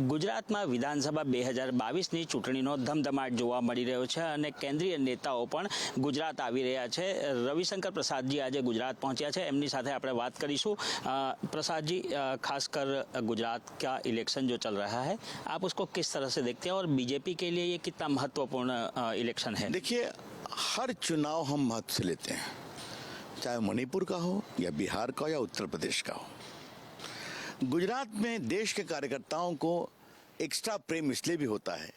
ગુજરાતમાં વિધાનસભા 2022ની ચૂંટણીનો ધમધમાટ જોવા મળી રહ્યો છે અને કેન્દ્રીય નેતાઓ પણ ગુજરાત આવી રહ્યા છે। રવિશંકર પ્રસાદજી આજે ગુજરાત પહોંચ્યા છે, એમની સાથે આપણે વાત કરીશું। प्रसाद जी, खासकर गुजरात का इलेक्शन जो चल रहा है, आप उसको किस तरह से देखते हैं और बीजेपी के लिए ये कितना महत्वपूर्ण इलेक्शन है? देखिए, हर चुनाव हम महत्व से लेते हैं, चाहे मणिपुर का हो या बिहार का हो या उत्तर प्रदेश का हो। गुजरात में देश के कार्यकर्ताओं को एक्स्ट्रा प्रेम इसलिए भी होता है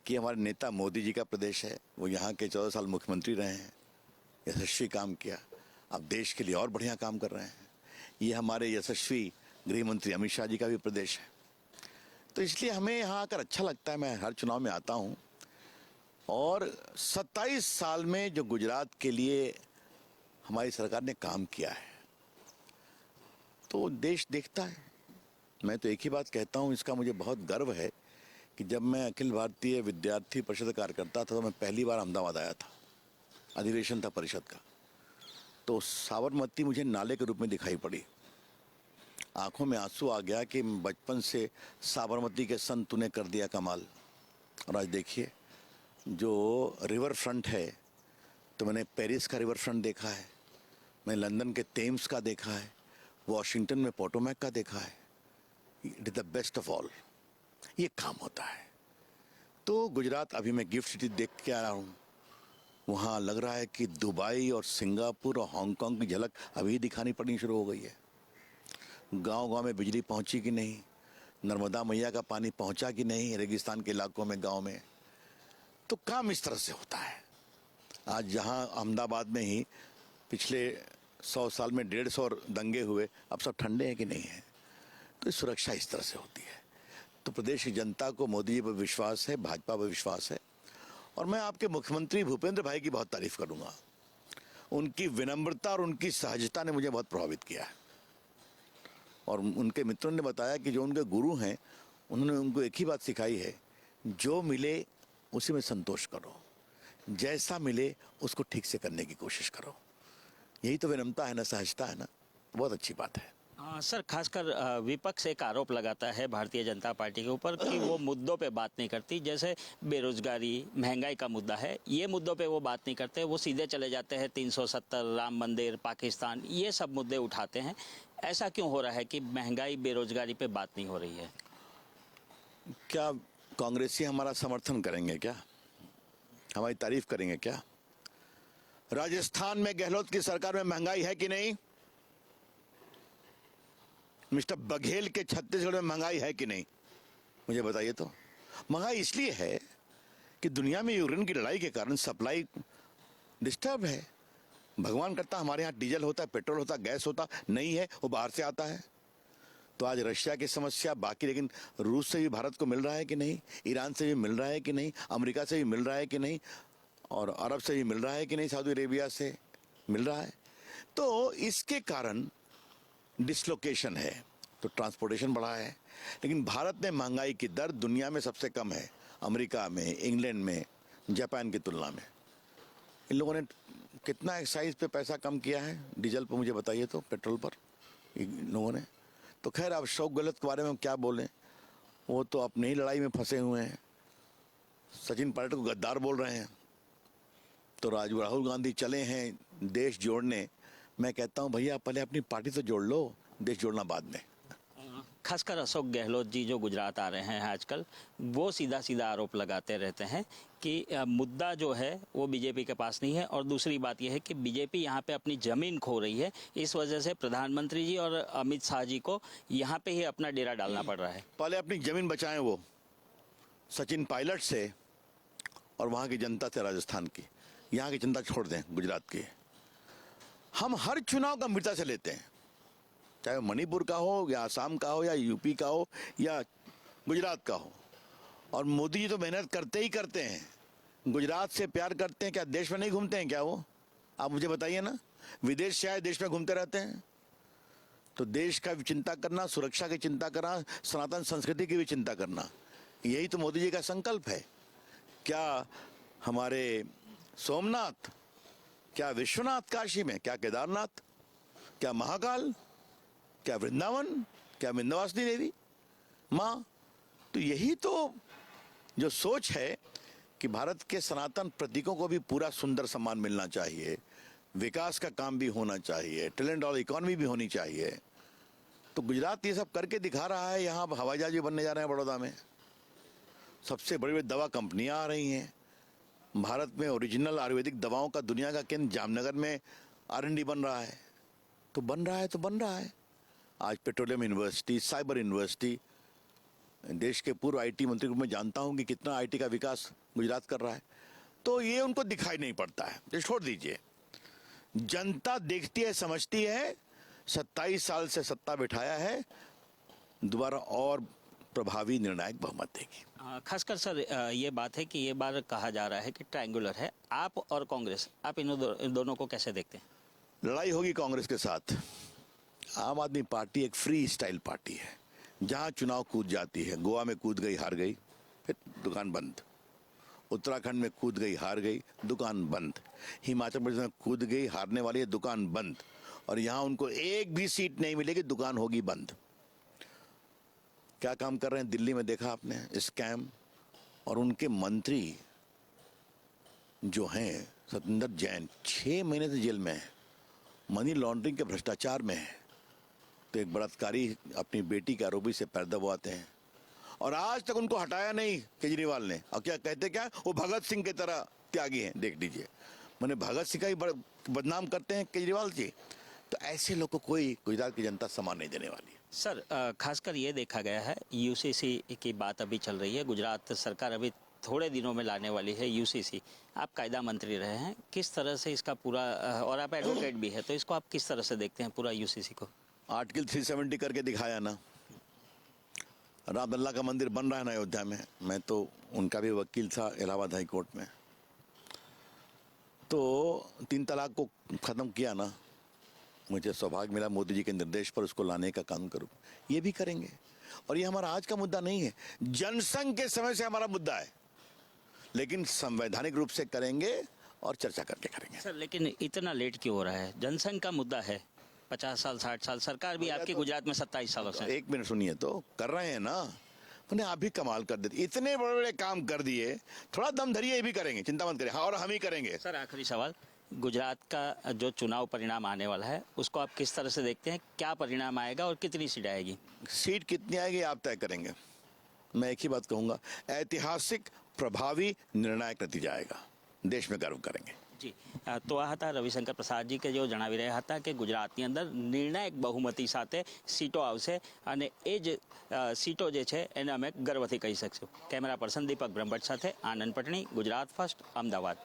कि हमारे नेता मोदी जी का प्रदेश है, वो यहाँ के 14 साल मुख्यमंत्री रहे हैं, यशस्वी काम किया, अब देश के लिए और बढ़िया काम कर रहे हैं। ये हमारे यशस्वी गृह मंत्री अमित शाह जी का भी प्रदेश है, तो इसलिए हमें यहाँ आकर अच्छा लगता है। मैं हर चुनाव में आता हूँ और 27 साल में जो गुजरात के लिए हमारी सरकार ने काम किया है तो देश देखता है। मैं तो एक ही बात कहता हूँ, इसका मुझे बहुत गर्व है कि जब मैं अखिल भारतीय विद्यार्थी परिषद कार्यकर्ता था तो मैं पहली बार अहमदाबाद आया था, अधिवेशन था परिषद का, तो साबरमती मुझे नाले के रूप में दिखाई पड़ी। आंखों में आंसू आ गया कि बचपन से साबरमती के संत तूने कर दिया कमाल। और आज देखिए, जो रिवर फ्रंट है, तो मैंने पेरिस का रिवर फ्रंट देखा है, मैंने लंदन के थेम्स का देखा है, वॉशिंगटन में पोटोमैक का देखा है। It is the best of all. ये काम होता है। तो गुजरात अभी मैं गिफ्ट सिटी देख के आया हूँ, वहाँ लग रहा है कि दुबई और सिंगापुर और हांगकांग की झलक अभी दिखानी पड़नी शुरू हो गई है। गांव-गांव में बिजली पहुंची कि नहीं, नर्मदा मैया का पानी पहुंचा कि नहीं रेगिस्तान के इलाकों में, गांव में, तो काम इस तरह से होता है। आज जहां अहमदाबाद में ही पिछले 100 साल में 150 दंगे हुए, अब सब ठंडे हैं कि नहीं है, तो सुरक्षा इस तरह से होती है। तो प्रदेश की जनता को मोदी जी पर विश्वास है, भाजपा पर विश्वास है, और मैं आपके मुख्यमंत्री भूपेंद्र भाई की बहुत तारीफ करूंगा। उनकी विनम्रता और उनकी सहजता ने मुझे बहुत प्रभावित किया है। और उनके मित्रों ने बताया कि जो उनके गुरु हैं, उन्होंने उनको एक ही बात सिखाई है, जो मिले उसी में संतोष करो, जैसा मिले उसको ठीक से करने की कोशिश करो। यही तो विनम्रता है ना, सहजता है ना, बहुत अच्छी बात है। सर, खासकर विपक्ष एक आरोप लगाता है भारतीय जनता पार्टी के ऊपर कि वो मुद्दों पे बात नहीं करती, जैसे बेरोजगारी, महंगाई का मुद्दा है, ये मुद्दों पे वो बात नहीं करते, वो सीधे चले जाते हैं 370, राम मंदिर, पाकिस्तान, ये सब मुद्दे उठाते हैं। ऐसा क्यों हो रहा है कि महंगाई, बेरोजगारी पे बात नहीं हो रही है? क्या कांग्रेसी हमारा समर्थन करेंगे क्या? हमारी तारीफ करेंगे क्या? राजस्थान में गहलोत की सरकार में महंगाई है कि नहीं? मिस्टर बघेल के छत्तीसगढ़ में महंगाई है कि नहीं? मुझे बताइए तो। महंगाई इसलिए है कि दुनिया में यूक्रेन की लड़ाई के कारण सप्लाई डिस्टर्ब है। भगवान करता हमारे यहाँ डीजल होता है, पेट्रोल होता है, गैस होता नहीं है, वो बाहर से आता है। तो आज रशिया की समस्या बाकी, लेकिन रूस से भी भारत को मिल रहा है कि नहीं, ईरान से भी मिल रहा है कि नहीं, अमेरिका से भी मिल रहा है कि नहीं, और अरब से भी मिल रहा है कि नहीं, सऊदी अरेबिया से मिल रहा है। तो इसके कारण डिसलोकेशन है, तो ट्रांसपोर्टेशन बढ़ा है। लेकिन भारत में महंगाई की दर दुनिया में सबसे कम है, अमेरिका में, इंग्लैंड में, जापान की तुलना में। इन लोगों ने कितना एक्साइज पे पैसा कम किया है डीजल पर, मुझे बताइए तो, पेट्रोल पर इन लोगों ने। तो खैर, अब अशोक गहलोत के बारे में हम क्या बोलें, वो तो अपनी ही लड़ाई में फंसे हुए हैं। सचिन पायलट को गद्दार बोल रहे हैं, तो राहुल गांधी चले हैं देश जोड़ने। मैं कहता हूं भैया, पहले अपनी पार्टी तो जोड़ लो, देश जोड़ना बाद में। खासकर अशोक गहलोत जी जो गुजरात आ रहे हैं आजकल, वो सीधा सीधा आरोप लगाते रहते हैं कि मुद्दा जो है वो बीजेपी के पास नहीं है, और दूसरी बात यह है कि बीजेपी यहाँ पे अपनी ज़मीन खो रही है, इस वजह से प्रधानमंत्री जी और अमित शाह जी को यहाँ पे ही अपना डेरा डालना पड़ रहा है। पहले अपनी ज़मीन बचाएं, वो सचिन पायलट से और वहाँ की जनता से, राजस्थान की। यहाँ की चिंता छोड़ दें, गुजरात की। हम हर चुनाव गंभीरता से लेते हैं, चाहे मणिपुर का हो या आसाम का हो या यूपी का हो या गुजरात का हो। और मोदी जी तो मेहनत करते ही करते हैं, गुजरात से प्यार करते हैं। क्या देश में नहीं घूमते हैं क्या वो? आप मुझे बताइए ना, विदेश से आए देश में घूमते रहते हैं। तो देश का भी चिंता करना, सुरक्षा की चिंता करना, सनातन संस्कृति की भी चिंता करना, यही तो मोदी जी का संकल्प है। क्या हमारे सोमनाथ, क्या विश्वनाथ काशी में, क्या केदारनाथ, क्या महाकाल, क्या वृंदावन, क्या विंध्यवासिनी देवी माँ, तो यही तो जो सोच है कि भारत के सनातन प्रतीकों को भी पूरा सुंदर सम्मान मिलना चाहिए, विकास का काम भी होना चाहिए, टैलेंट और इकोनॉमी भी होनी चाहिए। तो गुजरात ये सब करके दिखा रहा है। यहाँ अब हवाई जहाज भी बनने जा रहे हैं बड़ौदा में, सबसे बड़ी बड़ी दवा कंपनियां आ रही हैं। भारत में ओरिजिनल आयुर्वेदिक दवाओं का दुनिया का केंद्र जामनगर में R&D बन रहा है। तो बन रहा है तो बन रहा है। आज पेट्रोलियम यूनिवर्सिटी, साइबर यूनिवर्सिटी, देश के पूर्व IT मंत्री को मैं जानता हूं कि कितना IT का विकास गुजरात कर रहा है। तो ये उनको दिखाई नहीं पड़ता है, ये छोड़ दीजिए। जनता देखती है, समझती है। 27 साल से सत्ता बिठाया है, दोबारा और प्रभावी निर्णायक बहुमत देगी। खासकर सर ये बात है कि ये बार कहा जा रहा है कि ट्रायंगुलर है, आप और कांग्रेस, आप इन दोनों को कैसे देखते हैं? लड़ाई होगी कांग्रेस के साथ। आम आदमी पार्टी एक फ्री स्टाइल पार्टी है, जहां चुनाव कूद जाती है। गोवा में कूद गई, हार गई, फिर दुकान बंद। उत्तराखंड में कूद गई, हार गई, दुकान बंद। हिमाचल प्रदेश में कूद गई, हारने वाली है, दुकान बंद। और यहां उनको एक भी सीट नहीं मिलेगी, दुकान होगी बंद। क्या काम कर रहे हैं दिल्ली में देखा आपने, स्कैम। और उनके मंत्री जो हैं सत्येंद्र जैन 6 महीने से जेल में है, मनी लॉन्ड्रिंग के भ्रष्टाचार में है। तो एक बलात्कारी अपनी बेटी के आरोपी से पैर दबाते हैं और आज तक उनको हटाया नहीं केजरीवाल ने। और क्या कहते, क्या वो भगत सिंह की तरह त्यागी हैं, देख लीजिए। मैंने भगत सिंह का ही बदनाम करते हैं केजरीवाल जी। तो ऐसे लोग को कोई गुजरात की जनता सम्मान नहीं देने वाली है। सर खासकर ये देखा गया है, UCC की बात अभी चल रही है, गुजरात सरकार अभी थोड़े दिनों में लाने वाली है UCC। आप कायदा मंत्री रहे हैं, किस तरह से इसका पूरा, और आप एडवोकेट भी है, तो इसको आप किस तरह से देखते हैं पूरा UCC को? आर्टिकल 370 करके दिखाया ना। रामलला का मंदिर बन रहा है ना अयोध्या में। मैं तो उनका भी वकील था इलाहाबाद हाई कोर्ट में। तो 3 तलाक को खत्म किया ना। मुझे सौभाग्य मिला मोदी जी के निर्देश पर उसको लाने का काम करूं। ये भी करेंगे। और ये हमारा आज का मुद्दा नहीं है, जनसंघ के समय से हमारा मुद्दा है, लेकिन संवैधानिक रूप से करेंगे और चर्चा करके करेंगे। सर लेकिन इतना लेट क्यों हो रहा है? जनसंघ का मुद्दा है, 50 साल 60 साल, सरकार भी आपकी गुजरात में 27 सालों से। 1 मिनट सुनिए, तो कर रहे हैं ना। मैंने आप भी कमाल कर देते, इतने बड़े बड़े काम कर दिए। थोड़ा दम धरिए, ये भी करेंगे, चिंता मत करिए। हाँ, और हम ही करेंगे। सर आखिरी सवाल, गुजरात का जो चुनाव परिणाम आने वाला है उसको आप किस तरह से देखते हैं? क्या परिणाम आएगा और कितनी सीट आएगी? सीट कितनी आएगी आप तय करेंगे। मैं एक ही बात कहूंगा, ऐतिहासिक प्रभावी निर्णायक नतीजा आएगा, देश में गर्व करेंगे। જી તો આ હતા રવિશંકર પ્રસાદજી કે જેઓ જણાવી રહ્યા હતા કે ગુજરાતની અંદર નિર્ણાયક બહુમતી સાથે સીટો આવશે અને એ જ સીટો જે છે એને અમે ગર્વથી કહી શકશું. કેમેરા પર્સન દીપક બ્રહ્મભટ્ટ સાથે આનંદ પટણી, ગુજરાત ફર્સ્ટ, અમદાવાદ.